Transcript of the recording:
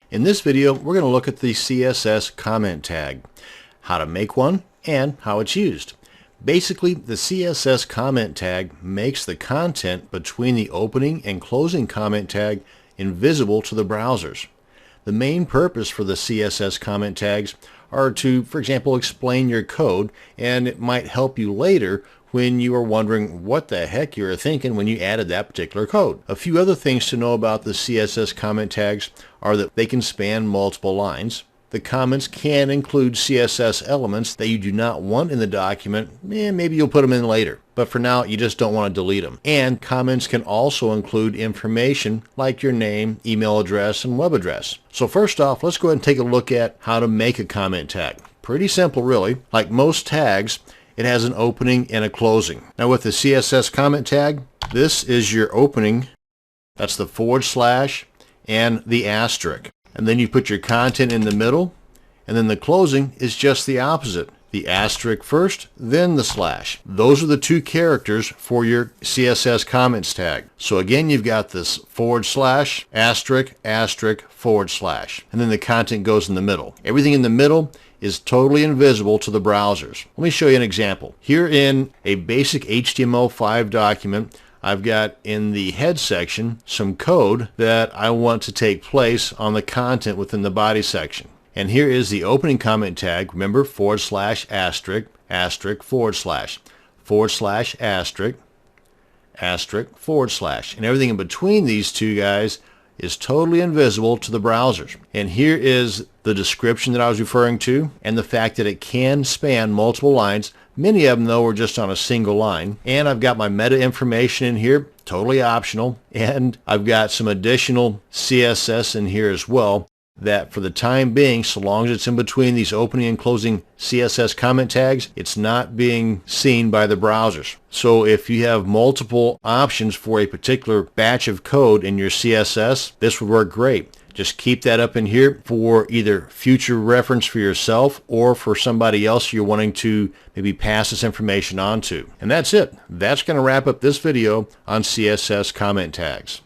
In this video, we're going to look at the CSS comment tag, how to make one, and how it's used. Basically, the CSS comment tag makes the content between the opening and closing comment tag invisible to the browsers. The main purpose for the CSS comment tags are to, for example, explain your code, and it might help you later when you are wondering what the heck you were thinking when you added that particular code. A few other things to know about the CSS comment tags are that they can span multiple lines. The comments can include CSS elements that you do not want in the document, and maybe you'll put them in later. But for now, you just don't want to delete them. And comments can also include information like your name, email address, and web address. So first off, let's go ahead and take a look at how to make a comment tag. Pretty simple, really. Like most tags, it has an opening and a closing. Now with the CSS comment tag, this is your opening. That's the / and the asterisk. And then you put your content in the middle, and then the closing is just the opposite. The asterisk first, then the /. Those are the two characters for your CSS comments tag. So again, you've got this / asterisk, asterisk, /. And then the content goes in the middle. Everything in the middle is totally invisible to the browsers. Let me show you an example. Here in a basic HTML5 document, I've got in the head section some code that I want to take place on the content within the body section. And here is the opening comment tag. Remember, / asterisk, asterisk, / asterisk, asterisk, and everything in between these two guys is totally invisible to the browsers. And here is the description that I was referring to, and the fact that it can span multiple lines. Many of them, though, are just on a single line. And I've got my meta information in here, totally optional. And I've got some additional CSS in here as well, that for the time being, so long as it's in between these opening and closing CSS comment tags, it's not being seen by the browsers. So if you have multiple options for a particular batch of code in your CSS, this would work great. Just keep that up in here for either future reference for yourself or for somebody else you're wanting to maybe pass this information on to. And that's it. That's going to wrap up this video on CSS comment tags.